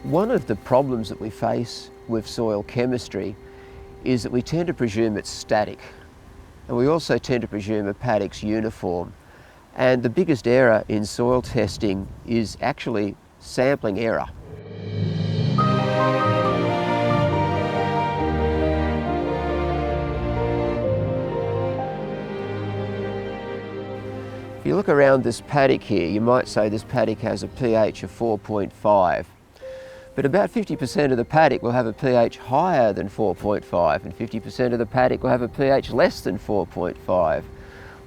One of the problems that we face with soil chemistry is that we tend to presume it's static, and we also tend to presume a paddock's uniform. And the biggest error in soil testing is actually sampling error. If you look around this paddock here, you might say this paddock has a pH of 4.5. But about 50% of the paddock will have a pH higher than 4.5, and 50% of the paddock will have a pH less than 4.5.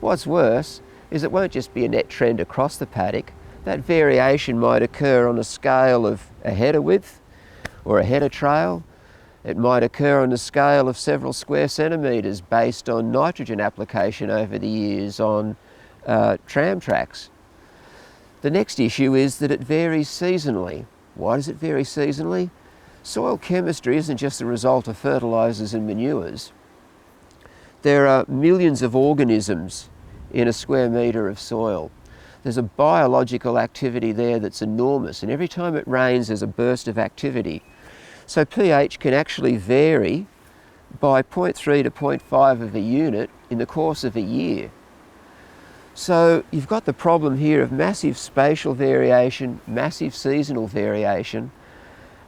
What's worse is it won't just be a net trend across the paddock. That variation might occur on a scale of a header width or a header trail. It might occur on a scale of several square centimetres based on nitrogen application over the years on tram tracks. The next issue is that it varies seasonally. Why does it vary seasonally? Soil chemistry isn't just the result of fertilisers and manures. There are millions of organisms in a square metre of soil. There's a biological activity there that's enormous, and every time it rains there's a burst of activity. So pH can actually vary by 0.3 to 0.5 of a unit in the course of a year. So you've got the problem here of massive spatial variation, massive seasonal variation,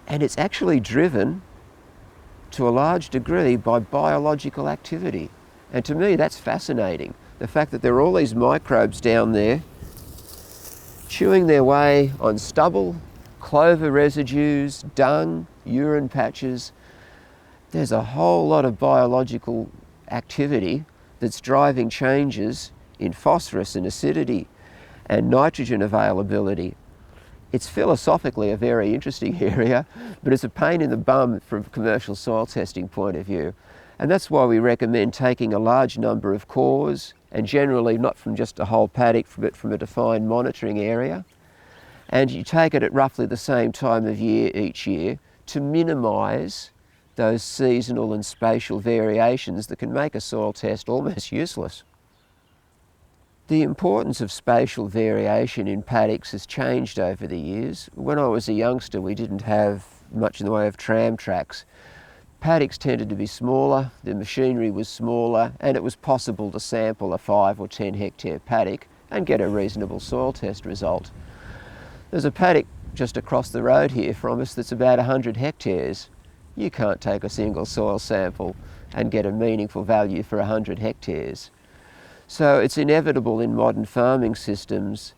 and it's actually driven to a large degree by biological activity. And to me that's fascinating. The fact that there are all these microbes down there chewing their way on stubble, clover residues, dung, urine patches. There's a whole lot of biological activity that's driving changes in phosphorus and acidity and nitrogen availability. It's philosophically a very interesting area, but it's a pain in the bum from a commercial soil testing point of view. And that's why we recommend taking a large number of cores, and generally not from just a whole paddock, but from a defined monitoring area. And you take it at roughly the same time of year each year to minimise those seasonal and spatial variations that can make a soil test almost useless. The importance of spatial variation in paddocks has changed over the years. When I was a youngster, we didn't have much in the way of tram tracks. Paddocks tended to be smaller, the machinery was smaller, and it was possible to sample a 5 or 10 hectare paddock and get a reasonable soil test result. There's a paddock just across the road here from us that's about 100 hectares. You can't take a single soil sample and get a meaningful value for 100 hectares. So it's inevitable in modern farming systems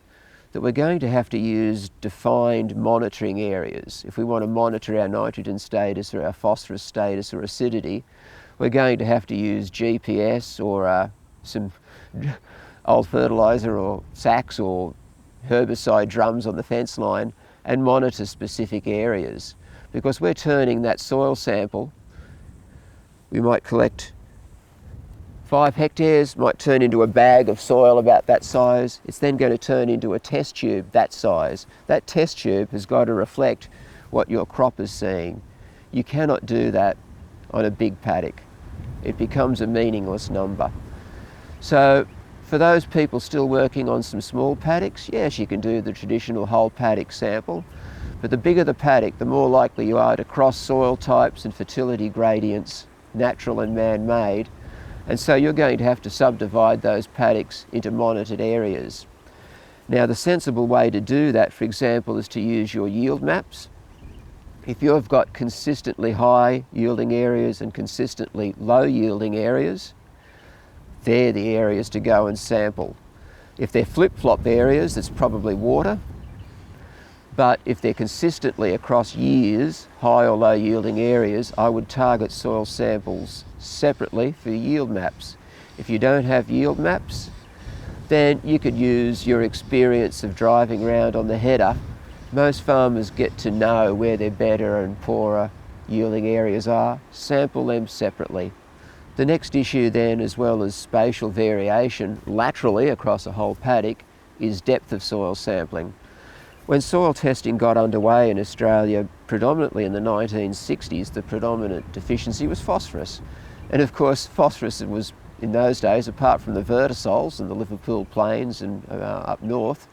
that we're going to have to use defined monitoring areas. If we want to monitor our nitrogen status or our phosphorus status or acidity, we're going to have to use GPS or some old fertiliser or sacks or herbicide drums on the fence line and monitor specific areas. Because we're turning that soil sample, we might collect 5 hectares, might turn into a bag of soil about that size. It's then going to turn into a test tube that size. That test tube has got to reflect what your crop is seeing. You cannot do that on a big paddock. It becomes a meaningless number. So for those people still working on some small paddocks, yes, you can do the traditional whole paddock sample, but the bigger the paddock, the more likely you are to cross soil types and fertility gradients, natural and man-made. And so you're going to have to subdivide those paddocks into monitored areas. Now the sensible way to do that, for example, is to use your yield maps. If you've got consistently high yielding areas and consistently low yielding areas, they're the areas to go and sample. If they're flip-flop areas, it's probably water. But if they're consistently across years, high or low yielding areas, I would target soil samples separately for yield maps. If you don't have yield maps, then you could use your experience of driving around on the header. Most farmers get to know where their better and poorer yielding areas are, sample them separately. The next issue then, as well as spatial variation laterally across a whole paddock, is depth of soil sampling. When soil testing got underway in Australia, predominantly in the 1960s, the predominant deficiency was phosphorus. And of course, phosphorus was, in those days, apart from the vertisols and the Liverpool plains and up north,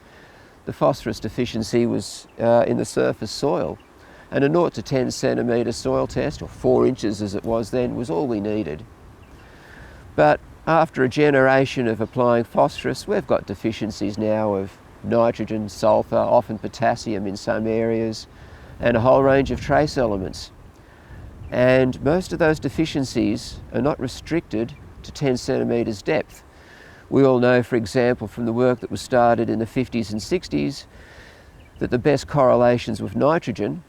the phosphorus deficiency was in the surface soil. And a 0 to 10 centimetre soil test, or 4 inches as it was then, was all we needed. But after a generation of applying phosphorus, we've got deficiencies now of nitrogen, sulphur, often potassium in some areas, and a whole range of trace elements. And most of those deficiencies are not restricted to 10 centimetres depth. We all know, for example, from the work that was started in the 50s and 60s, that the best correlations with nitrogen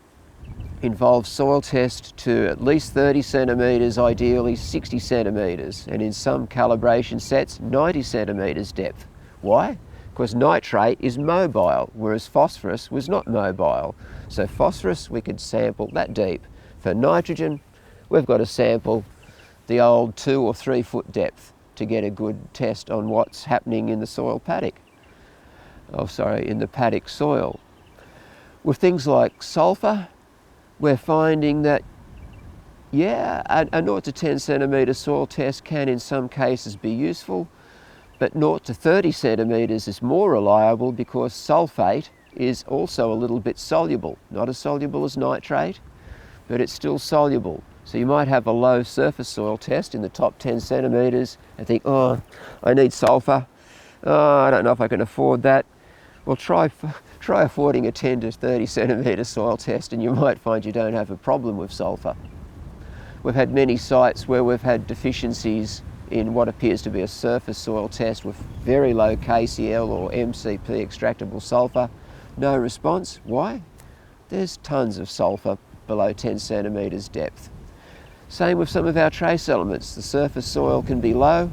involve soil test to at least 30 centimetres, ideally 60 centimetres, and in some calibration sets, 90 centimetres depth. Why? Because nitrate is mobile, whereas phosphorus was not mobile. So phosphorus, we could sample that deep. For nitrogen, we've got to sample the old 2 or 3 foot depth to get a good test on what's happening in the soil paddock. In the paddock soil. With things like sulphur, we're finding that, a 0 to 10 centimetre soil test can in some cases be useful, but 0 to 30 centimetres is more reliable because sulphate is also a little bit soluble. Not as soluble as nitrate, but it's still soluble. So you might have a low surface soil test in the top 10 centimetres and think, oh, I need sulphur. Oh, I don't know if I can afford that. Well, try affording a 10 to 30 centimetre soil test and you might find you don't have a problem with sulphur. We've had many sites where we've had deficiencies in what appears to be a surface soil test with very low KCl or MCP extractable sulphur. No response. Why? There's tons of sulphur below 10 centimetres depth. Same with some of our trace elements. The surface soil can be low,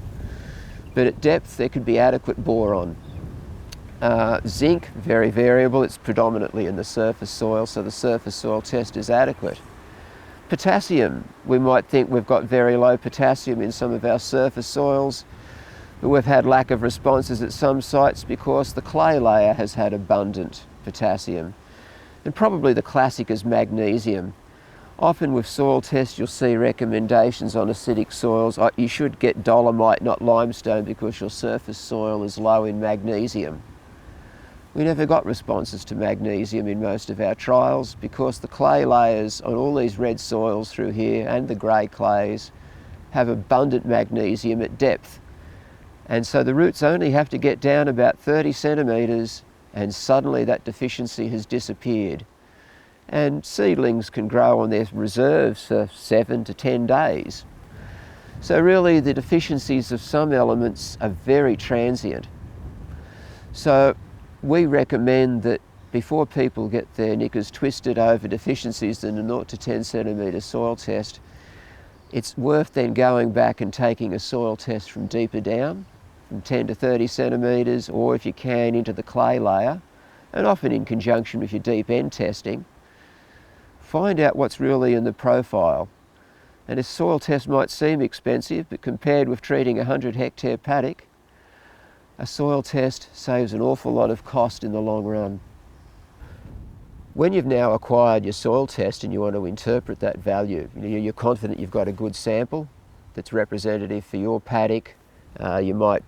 but at depth there could be adequate boron. Zinc, very variable, it's predominantly in the surface soil, so the surface soil test is adequate. Potassium, we might think we've got very low potassium in some of our surface soils, but we've had lack of responses at some sites because the clay layer has had abundant potassium. And probably the classic is magnesium. Often with soil tests you'll see recommendations on acidic soils. You should get dolomite, not limestone, because your surface soil is low in magnesium. We never got responses to magnesium in most of our trials because the clay layers on all these red soils through here and the grey clays have abundant magnesium at depth. And so the roots only have to get down about 30 centimetres and suddenly that deficiency has disappeared. And seedlings can grow on their reserves for 7 to 10 days. So really the deficiencies of some elements are very transient. So we recommend that before people get their knickers twisted over deficiencies in a 0 to 10 centimetre soil test, it's worth then going back and taking a soil test from deeper down, from 10 to 30 centimetres, or if you can, into the clay layer, and often in conjunction with your deep end testing. Find out what's really in the profile. And a soil test might seem expensive, but compared with treating a 100-hectare paddock, a soil test saves an awful lot of cost in the long run. When you've now acquired your soil test and you want to interpret that value, you're confident you've got a good sample that's representative for your paddock. You might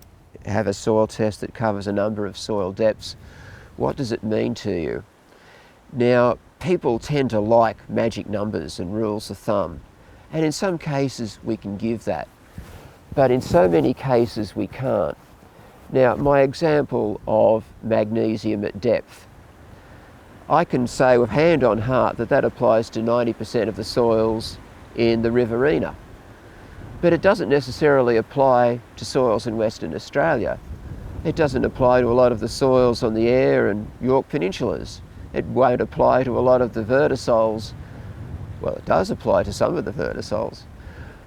have a soil test that covers a number of soil depths. What does it mean to you? Now, people tend to like magic numbers and rules of thumb, and in some cases we can give that, but in so many cases we can't. Now, my example of magnesium at depth, I can say with hand on heart that that applies to 90% of the soils in the Riverina. But it doesn't necessarily apply to soils in Western Australia. It doesn't apply to a lot of the soils on the Eyre and York Peninsulas. It won't apply to a lot of the vertisols. Well, it does apply to some of the vertisols.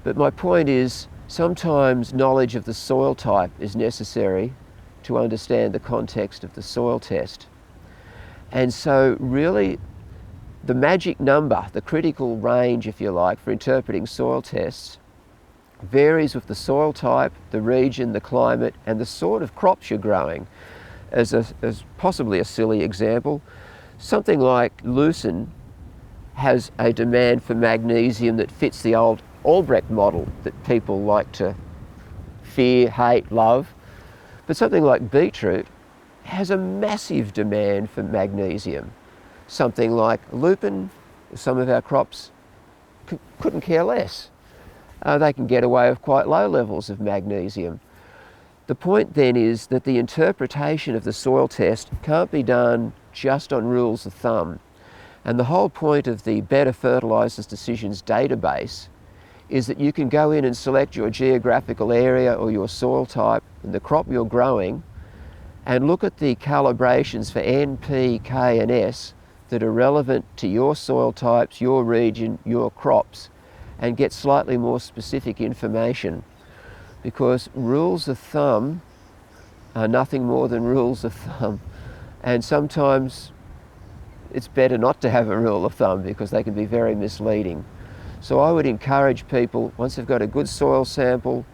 But my point is, sometimes knowledge of the soil type is necessary to understand the context of the soil test. And so really the magic number, the critical range, if you like, for interpreting soil tests varies with the soil type, the region, the climate, and the sort of crops you're growing. As possibly a silly example, something like lucerne has a demand for magnesium that fits the old Albrecht model that people like to fear, hate, love. But something like beetroot has a massive demand for magnesium. Something like lupin Some of our crops couldn't care less. They can get away with quite low levels of magnesium. The point then is that the interpretation of the soil test can't be done just on rules of thumb. And the whole point of the Better Fertilisers Decisions database is that you can go in and select your geographical area or your soil type and the crop you're growing and look at the calibrations for N, P, K and S that are relevant to your soil types, your region, your crops, and get slightly more specific information. Because rules of thumb are nothing more than rules of thumb. And sometimes it's better not to have a rule of thumb because they can be very misleading. So I would encourage people, once they've got a good soil sample,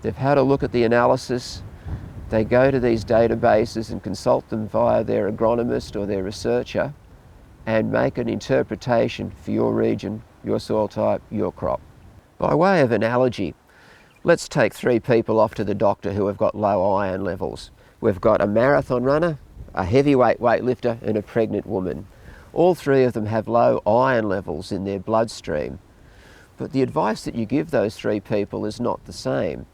they've had a look at the analysis, they go to these databases and consult them via their agronomist or their researcher and make an interpretation for your region, your soil type, your crop. By way of analogy, let's take 3 people off to the doctor who have got low iron levels. We've got a marathon runner, a heavyweight weightlifter and a pregnant woman. All 3 of them have low iron levels in their bloodstream. But the advice that you give those 3 people is not the same.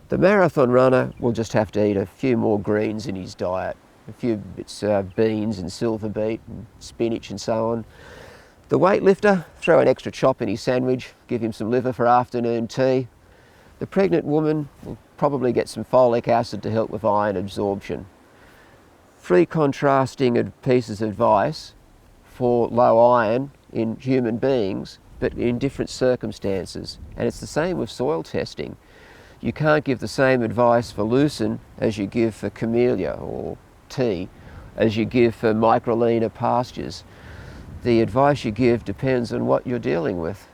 The marathon runner will just have to eat a few more greens in his diet, a few bits of beans and silver beet and spinach and so on. The weightlifter, throw an extra chop in his sandwich, give him some liver for afternoon tea. The pregnant woman will probably get some folic acid to help with iron absorption. 3 contrasting pieces of advice for low iron in human beings, but in different circumstances. And it's the same with soil testing. You can't give the same advice for lucerne as you give for camellia or tea, as you give for microlina pastures. The advice you give depends on what you're dealing with.